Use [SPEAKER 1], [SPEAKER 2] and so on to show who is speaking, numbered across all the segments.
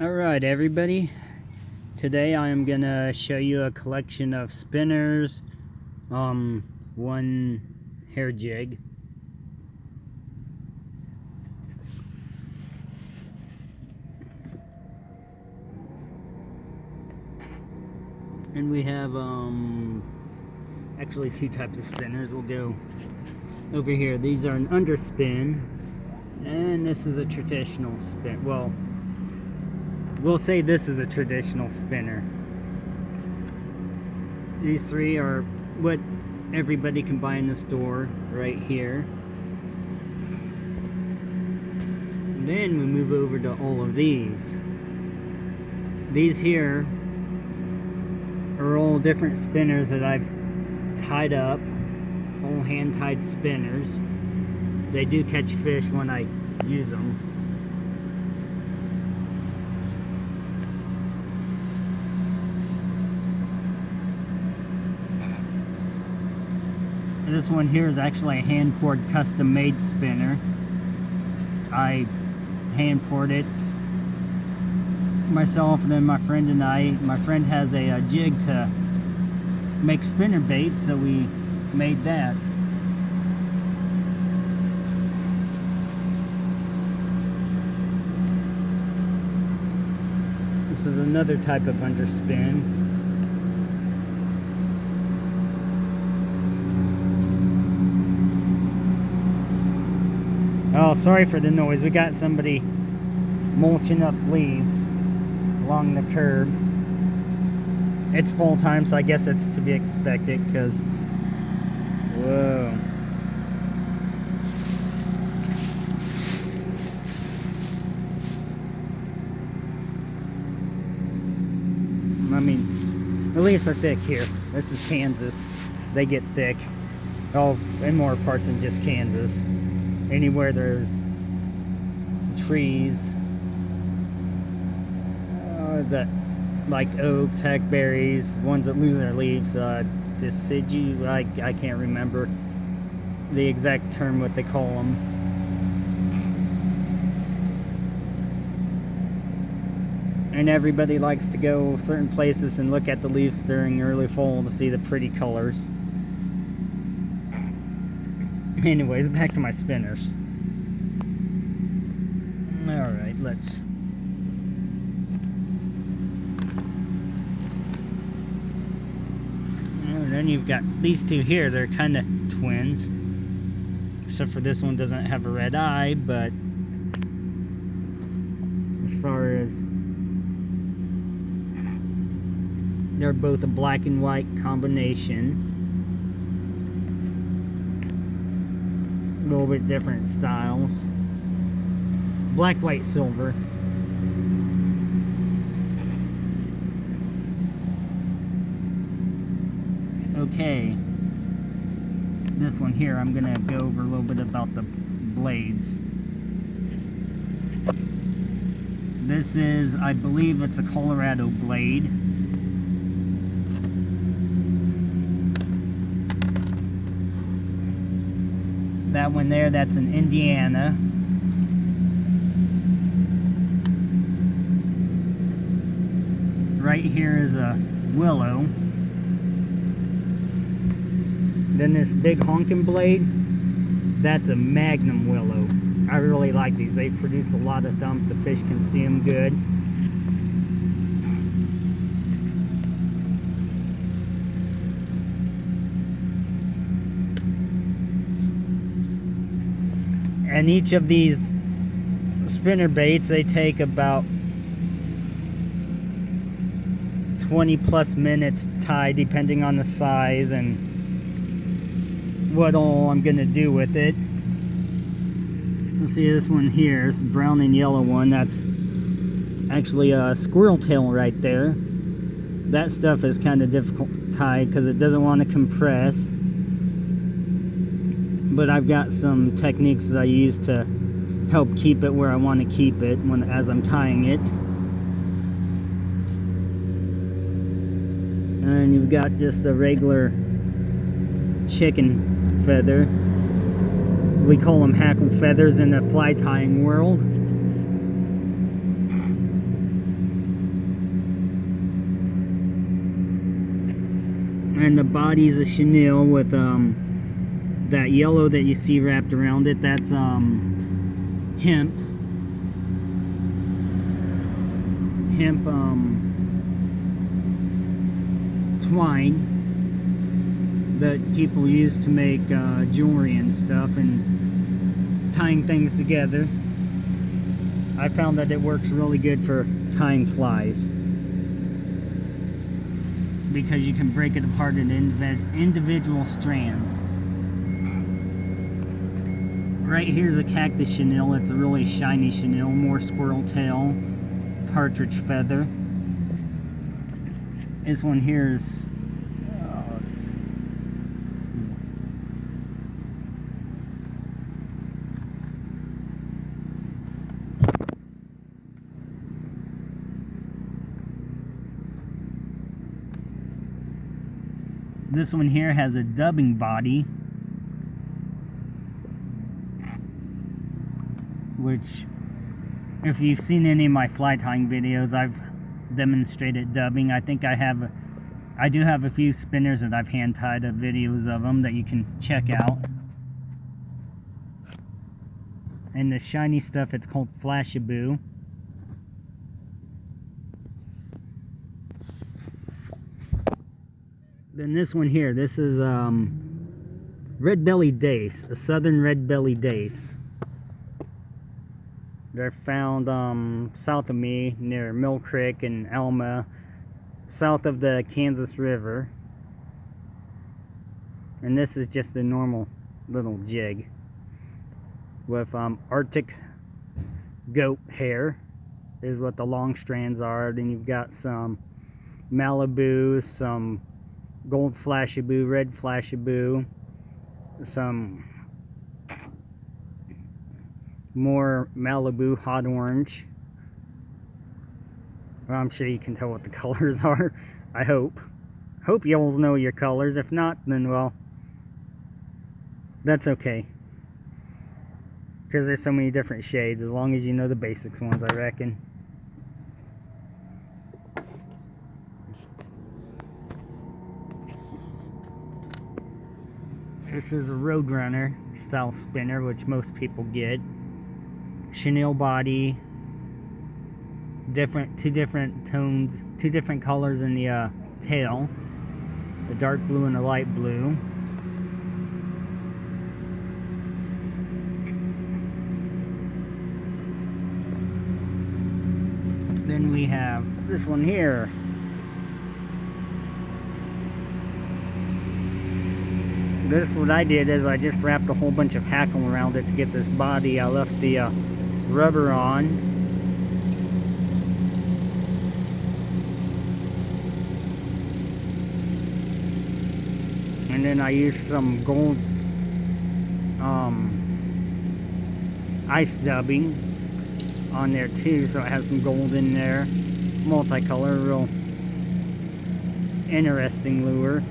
[SPEAKER 1] Alright everybody, today I am gonna show you a collection of spinners, one hair jig. And we have actually two types of spinners. We'll go over here. These are an underspin, and this is a traditional spin. Well, we'll say this is a traditional spinner. These three are what everybody can buy in the store right here. And then we move over to all of these. These here are all different spinners that I've tied up, all hand-tied spinners. They do catch fish when I use them. This one here is actually a hand-poured custom-made spinner. I hand-poured it myself, and then my friend and I. My friend has a jig to make spinnerbaits, so we made that. This is another type of underspin. Oh, sorry for the noise. We got somebody mulching up leaves along the curb. It's full time, so I guess it's to be expected, because whoa. I mean, the leaves are thick here. This is Kansas. They get thick. Oh, in more parts than just Kansas. Anywhere there's trees that, like oaks, hackberries, ones that lose their leaves, deciduous, I can't remember the exact term what they call them. And everybody likes to go certain places and look at the leaves during early fall to see the pretty colors. Anyways, back to my spinners. Alright, let's... And then you've got these two here. They're kind of twins. Except for this one doesn't have a red eye, but as far as... they're both a black and white combination. A little bit different styles. Black, white, silver. Okay. This one here, I'm gonna go over a little bit about the blades. This is, I believe it's a Colorado blade. That one there, that's an Indiana. Right here is a willow. Then this big honking blade, that's a Magnum willow. I really like these. They produce a lot of thump. The fish can see them good. And each of these spinner baits, they take about 20 plus minutes to tie, depending on the size and what all I'm gonna do with it. Let's see this one here, this brown and yellow one. That's actually a squirrel tail right there. That stuff is kind of difficult to tie because it doesn't want to compress. But I've got some techniques that I use to help keep it where I want to keep it as I'm tying it. And you've got just a regular chicken feather. We call them hackle feathers in the fly tying world. And the body's a chenille with that yellow that you see wrapped around it. That's hemp twine that people use to make jewelry and stuff, and tying things together. I found that it works really good for tying flies, because you can break it apart into individual strands. Right here's a cactus chenille. It's a really shiny chenille, more squirrel tail, partridge feather. This one here is, let's see. This one here has a dubbing body, which, if you've seen any of my fly tying videos, I've demonstrated dubbing. I think I do have a few spinners that I've hand tied videos of them that you can check out. And the shiny stuff, it's called Flashaboo. Then this one here, this is Redbellied Ace, a southern Redbellied Ace. They're found south of me, near Mill Creek and Alma, south of the Kansas River. And this is just a normal little jig with Arctic goat hair is what the long strands are. Then you've got some Malibu, some gold Flashaboo, red Flashaboo, some more Malibu hot orange. Well, I'm sure you can tell what the colors are. I hope you all know your colors. If not, then well, that's okay, because there's so many different shades. As long as you know the basics ones, I reckon. This is a Roadrunner style spinner, which most people get. Chenille body, two different tones, two different colors in the tail, the dark blue and the light blue. Then we have this one here. This, what I did is I just wrapped a whole bunch of hackle around it to get this body. I left the rubber on. And then I used some gold ice dubbing on there too, so it has some gold in there. Multicolor, real interesting lure.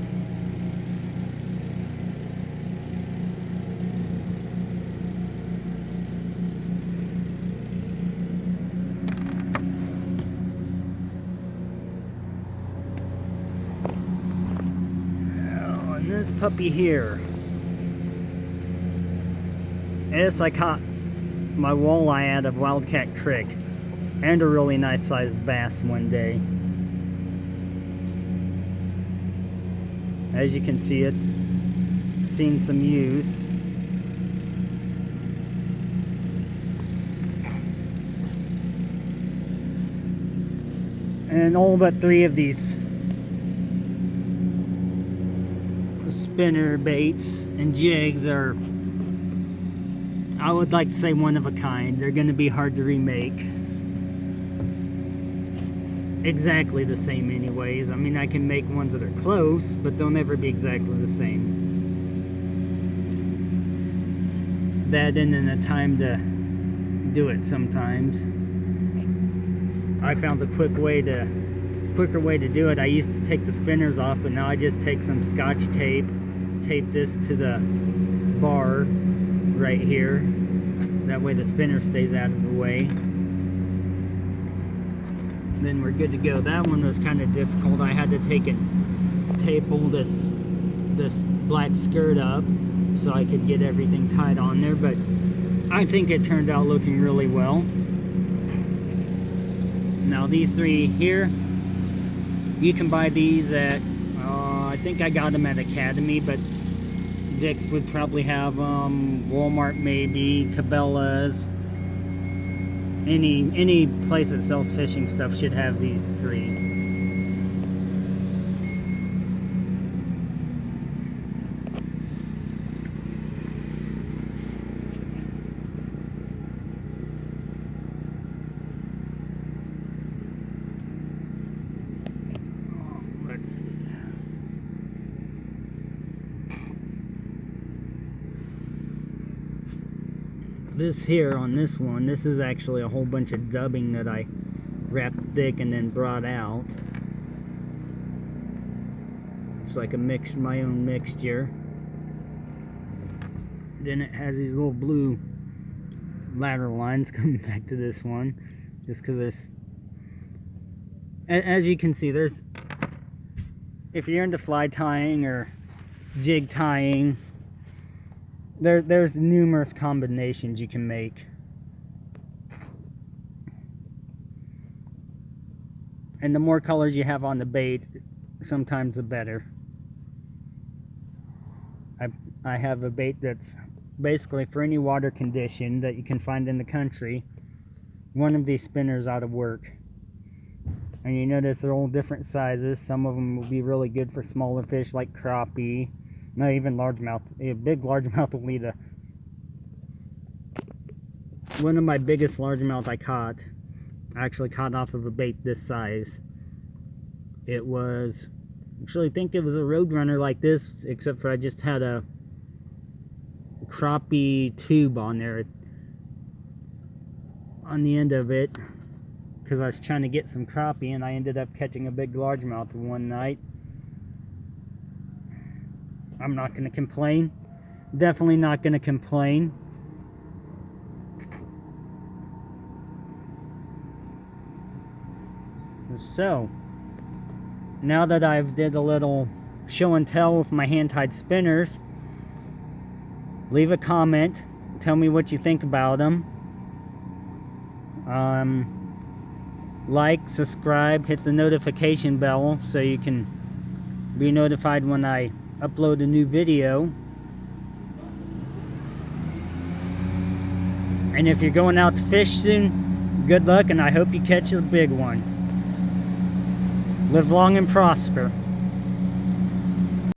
[SPEAKER 1] This puppy here, this I caught my walleye out of Wildcat Creek, and a really nice sized bass one day. As you can see, it's seen some use. And all but 3 of these spinner baits and jigs are, I would like to say, one of a kind. They're going to be hard to remake exactly the same anyways. I mean, I can make ones that are close, but they'll never be exactly the same. That and then the time to do it sometimes. I found a quicker way to do it. I used to take the spinners off, but now I just take some Scotch tape this to the bar right here. That way the spinner stays out of the way. Then we're good to go. That one was kind of difficult. I had to take it tape all this black skirt up so I could get everything tied on there, but I think it turned out looking really well. Now these three here, you can buy these at I think I got them at Academy, but Dick's would probably have them, Walmart maybe, Cabela's, any place that sells fishing stuff should have these three. This here on this one, this is actually a whole bunch of dubbing that I wrapped thick and then brought out. It's like my own mixture. Then it has these little blue lateral lines coming back to this one, just because there's, as you can see, there's, if you're into fly tying or jig tying, there's numerous combinations you can make. And the more colors you have on the bait, sometimes the better. I have a bait that's basically for any water condition that you can find in the country. One of these spinners ought to work. And you notice they're all different sizes. Some of them will be really good for smaller fish like crappie. No, even largemouth. A big largemouth will need a... One of my biggest largemouth I actually caught off of a bait this size. It was... Actually, I think it was a Roadrunner like this, except for I just had a crappie tube on there on the end of it, because I was trying to get some crappie, and I ended up catching a big largemouth one night. I'm not going to complain. Definitely not going to complain. So, now that I've did a little show and tell with my hand-tied spinners, leave a comment. Tell me what you think about them. Like, subscribe, hit the notification bell so you can be notified when I upload a new video. And if you're going out to fish soon, good luck, and I hope you catch a big one. Live long and prosper.